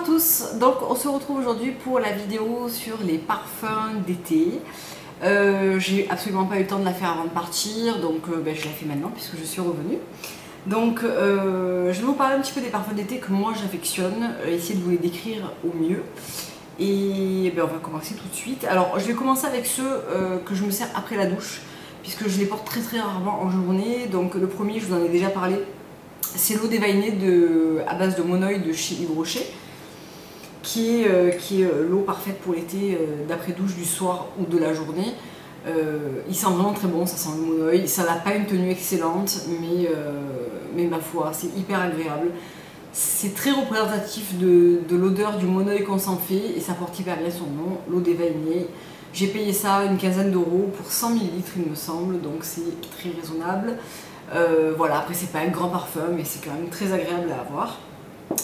à tous, donc on se retrouve aujourd'hui pour la vidéo sur les parfums d'été. J'ai absolument pas eu le temps de la faire avant de partir, donc je la fais maintenant puisque je suis revenue. Donc je vais vous parler un petit peu des parfums d'été que moi j'affectionne, essayer de vous les décrire au mieux. Et on va commencer tout de suite. Alors je vais commencer avec ceux que je me sers après la douche, puisque je les porte très rarement en journée. Donc le premier, je vous en ai déjà parlé, c'est l'eau déveinée à base de monoeil de chez Yves Rocher, qui est l'eau parfaite pour l'été d'après douche du soir ou de la journée. Il sent vraiment très bon, ça sent le monoeil. Ça n'a pas une tenue excellente, mais ma foi, c'est hyper agréable. C'est très représentatif de l'odeur du monoeil qu'on s'en fait et ça porte hyper bien son nom, l'eau déveinée. J'ai payé ça une quinzaine d'euros pour 100 ml il me semble, donc c'est très raisonnable. Voilà, après c'est pas un grand parfum mais c'est quand même très agréable à avoir.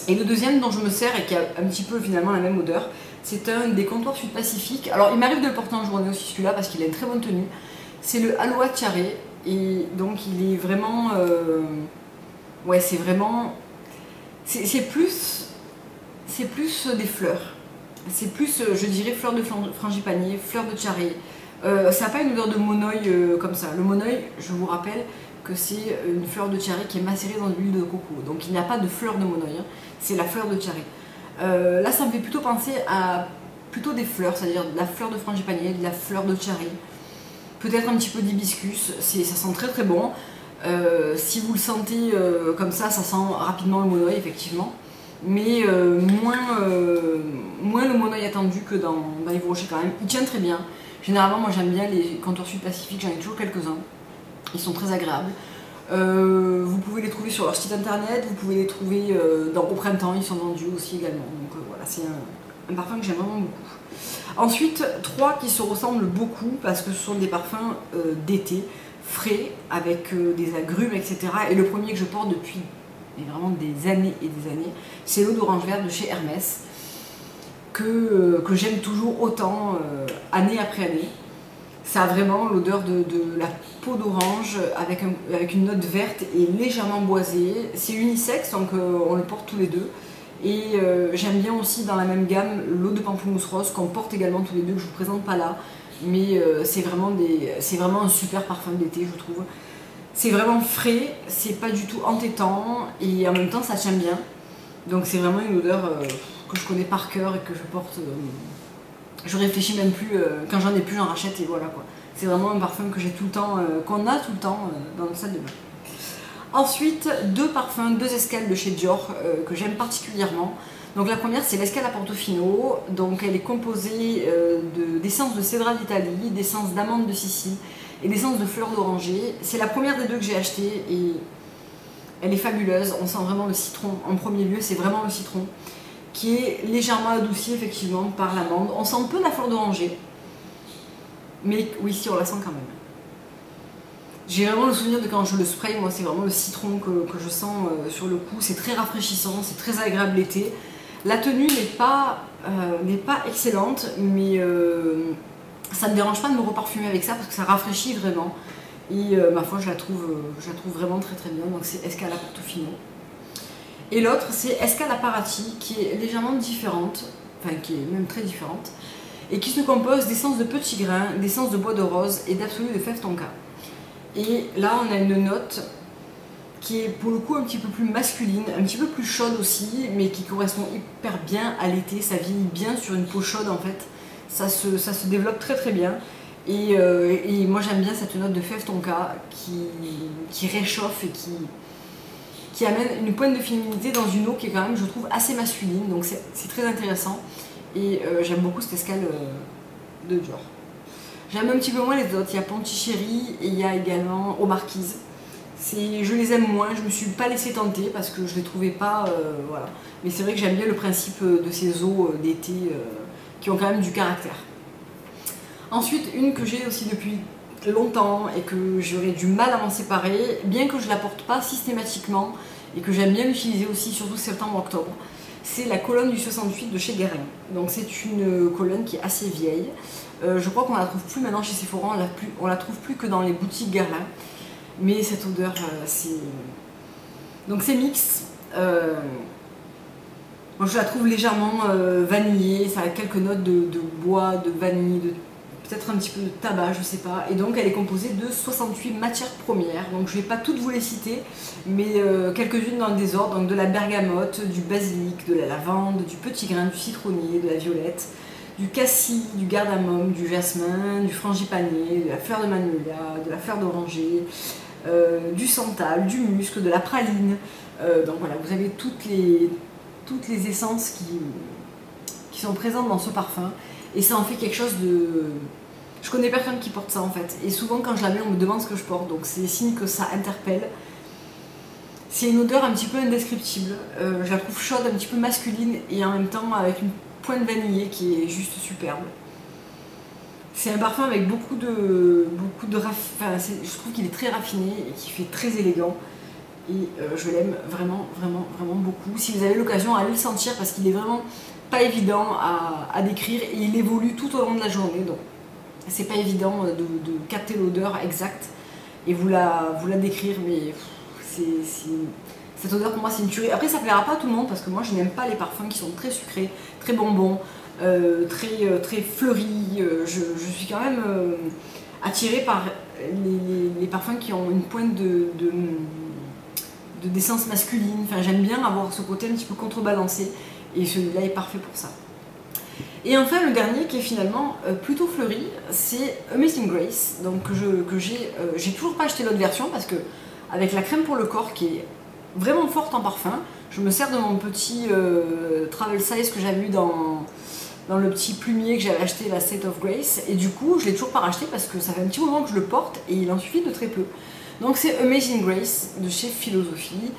Et le deuxième dont je me sers et qui a un petit peu finalement la même odeur, c'est un des Comptoir Sud Pacifique. Alors il m'arrive de le porter en journée aussi celui-là parce qu'il a une très bonne tenue. C'est le Aloha Tiare et donc il est vraiment... ouais, c'est vraiment... C'est plus des fleurs. C'est plus, je dirais, fleurs de frangipanier, fleurs de tiare. Ça n'a pas une odeur de monoeil comme ça. Le monoeil, je vous rappelle que c'est une fleur de tiare qui est macérée dans de l'huile de coco. Donc il n'y a pas de fleur de monoeil, hein. C'est la fleur de tiare. Là, ça me fait plutôt penser à plutôt des fleurs, c'est-à-dire de la fleur de frangipanier, de la fleur de tiare. Peut-être un petit peu d'hibiscus. Ça sent très bon. Si vous le sentez comme ça sent rapidement le monoeil effectivement, mais moins le monoeil attendu que dans Yves Rocher quand même. Il tient très bien. Généralement moi j'aime bien les Comptoir Sud Pacifique, j'en ai toujours quelques-uns. Ils sont très agréables. Vous pouvez les trouver sur leur site internet, vous pouvez les trouver au printemps, ils sont vendus aussi également. Donc voilà, c'est un parfum que j'aime vraiment beaucoup. Ensuite, trois qui se ressemblent beaucoup parce que ce sont des parfums d'été, frais, avec des agrumes, etc. Et le premier que je porte depuis vraiment des années et des années, c'est l'eau d'orange vert de chez Hermès, que j'aime toujours autant, année après année. Ça a vraiment l'odeur de la peau d'orange avec une note verte et légèrement boisée. C'est unisexe, donc on le porte tous les deux. Et j'aime bien aussi dans la même gamme l'eau de pamplemousse rose qu'on porte également tous les deux, que je vous présente pas là. Mais c'est vraiment un super parfum d'été, je trouve. C'est vraiment frais, c'est pas du tout entêtant et en même temps ça tient bien. Donc c'est vraiment une odeur que je connais par cœur et que je porte. Je réfléchis même plus, quand j'en ai plus j'en rachète et voilà quoi. C'est vraiment un parfum que j'ai tout le temps, qu'on a tout le temps dans notre salle de bain. Ensuite, deux escales de chez Dior que j'aime particulièrement. Donc la première c'est l'escale à Portofino, donc elle est composée d'essence de cédra d'Italie, d'essence d'amande de Sicile et d'essence de fleurs d'oranger. C'est la première des deux que j'ai achetée et elle est fabuleuse, on sent vraiment le citron en premier lieu, c'est vraiment le citron qui est légèrement adouci effectivement par l'amande. On sent un peu la fleur d'oranger, mais oui si on la sent quand même. J'ai vraiment le souvenir de quand je le spray, moi c'est vraiment le citron que je sens sur le cou, c'est très rafraîchissant, c'est très agréable l'été. La tenue n'est pas excellente, mais ça ne me dérange pas de me reparfumer avec ça parce que ça rafraîchit vraiment. Et ma foi, je la trouve vraiment très bien. Donc c'est Escala Portofino. Et l'autre, c'est Escala Parati, qui est légèrement différente, enfin qui est même très différente, et qui se compose d'essence de petits grains, d'essence de bois de rose et d'absolu de fève tonka. Et là, on a une note qui est pour le coup un petit peu plus masculine, un petit peu plus chaude aussi, mais qui correspond hyper bien à l'été. Ça vieillit bien sur une peau chaude en fait. Ça se développe très bien. Et moi j'aime bien cette note de fève tonka qui réchauffe et qui amène une pointe de féminité dans une eau qui est quand même, je trouve, assez masculine. Donc c'est très intéressant. Et j'aime beaucoup cette escale de Dior. J'aime un petit peu moins les autres. Il y a Pontichéry et il y a également Eau Marquise. Je les aime moins, je me suis pas laissé tenter parce que je les trouvais pas, voilà. Mais c'est vrai que j'aime bien le principe de ces eaux d'été qui ont quand même du caractère. Ensuite, une que j'ai aussi depuis longtemps et que j'aurais du mal à m'en séparer, bien que je la porte pas systématiquement et que j'aime bien l'utiliser aussi, surtout septembre-octobre, c'est la colonne du 68 de chez Guerlain. Donc c'est une colonne qui est assez vieille. Je crois qu'on la trouve plus maintenant chez Sephora, on la trouve plus que dans les boutiques Guerlain. Mais cette odeur, c'est... Donc c'est mix. Moi je la trouve légèrement vanillée, ça a quelques notes de bois, de vanille, peut-être un petit peu de tabac, je sais pas. Et donc elle est composée de 68 matières premières. Donc je vais pas toutes vous les citer, mais quelques-unes dans le désordre. Donc de la bergamote, du basilic, de la lavande, du petit grain, du citronnier, de la violette, du cassis, du cardamome, du jasmin, du frangipanier, de la fleur de magnolia, de la fleur d'oranger, du santal, du musc, de la praline. Donc voilà, vous avez toutes les essences qui sont présentes dans ce parfum. Et ça en fait quelque chose de... Je connais personne qui porte ça en fait. Et souvent quand je la mets, on me demande ce que je porte. Donc c'est signe que ça interpelle. C'est une odeur un petit peu indescriptible. Je la trouve chaude, un petit peu masculine et en même temps avec une pointe vanillée qui est juste superbe. C'est un parfum avec beaucoup de enfin, je trouve qu'il est très raffiné et qui fait très élégant. Et je l'aime vraiment, vraiment, vraiment beaucoup. Si vous avez l'occasion, allez le sentir parce qu'il est vraiment pas évident à décrire et il évolue tout au long de la journée. Donc c'est pas évident de capter l'odeur exacte et vous la décrire, mais cette odeur pour moi c'est une tuerie. Après ça plaira pas à tout le monde parce que moi je n'aime pas les parfums qui sont très sucrés, très bonbons, très fleuris. Je suis quand même attirée par les parfums qui ont une pointe d'essence masculine. Enfin, j'aime bien avoir ce côté un petit peu contrebalancé et celui-là est parfait pour ça. Et enfin le dernier qui est finalement plutôt fleuri, c'est Amazing Grace, donc que j'ai toujours pas acheté l'autre version parce que avec la crème pour le corps qui est vraiment forte en parfum, je me sers de mon petit travel size que j'avais eu dans le petit plumier que j'avais acheté, la State of Grace, et du coup je l'ai toujours pas racheté parce que ça fait un petit moment que je le porte et il en suffit de très peu. Donc c'est Amazing Grace de chez Philosophie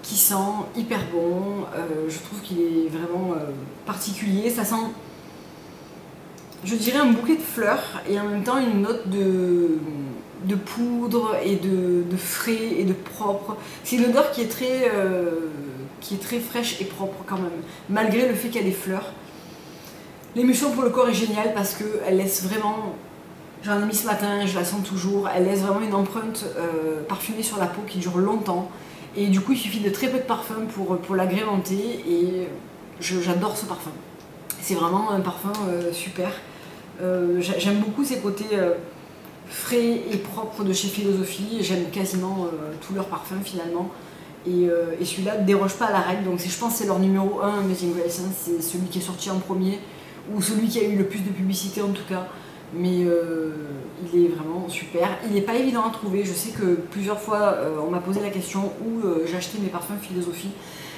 qui sent hyper bon. Je trouve qu'il est vraiment particulier. Ça sent, je dirais, un bouquet de fleurs et en même temps une note de poudre et de frais et de propre. C'est une odeur qui est très fraîche et propre quand même, malgré le fait qu'il y a des fleurs. L'émulsion pour le corps est géniale parce qu'elle laisse vraiment... J'en ai mis ce matin, je la sens toujours. Elle laisse vraiment une empreinte parfumée sur la peau qui dure longtemps. Et du coup, il suffit de très peu de parfum pour l'agrémenter. Et j'adore ce parfum. C'est vraiment un parfum super. J'aime beaucoup ces côtés frais et propres de chez Philosophie. J'aime quasiment tous leurs parfums finalement. Et celui-là ne déroge pas à la règle. Donc je pense que c'est leur numéro 1, Amazing Grace. C'est celui qui est sorti en premier. Ou celui qui a eu le plus de publicité en tout cas. Mais il est vraiment super. Il n'est pas évident à trouver. Je sais que plusieurs fois on m'a posé la question où j'achetais mes parfums Philosophie.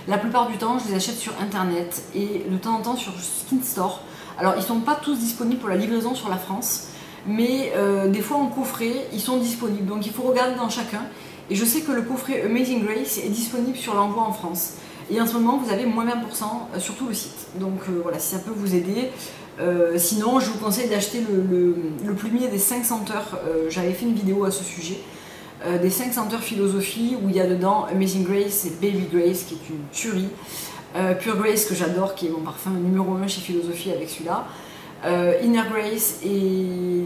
La plupart du temps je les achète sur internet et de temps en temps sur Skin Store. Alors ils ne sont pas tous disponibles pour la livraison sur la France, mais des fois en coffret ils sont disponibles. Donc il faut regarder dans chacun. Et je sais que le coffret Amazing Grace est disponible sur l'envoi en France. Et en ce moment vous avez moins 20% sur tout le site. Donc voilà, si ça peut vous aider. Sinon je vous conseille d'acheter le plumier des 5 senteurs. J'avais fait une vidéo à ce sujet des 5 senteurs Philosophie où il y a dedans Amazing Grace et Baby Grace qui est une tuerie, Pure Grace que j'adore qui est mon parfum numéro 1 chez Philosophie avec celui-là, Inner Grace et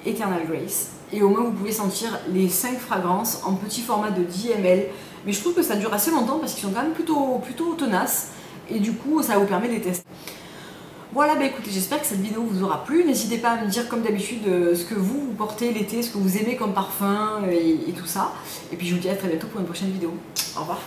Eternal Grace. Et au moins vous pouvez sentir les 5 fragrances en petit format de 10 ml. Mais je trouve que ça dure assez longtemps parce qu'ils sont quand même plutôt tenaces et du coup ça vous permet de les tester. Voilà, bah écoutez, j'espère que cette vidéo vous aura plu. N'hésitez pas à me dire comme d'habitude ce que vous portez l'été, ce que vous aimez comme parfum et tout ça. Et puis je vous dis à très bientôt pour une prochaine vidéo. Au revoir.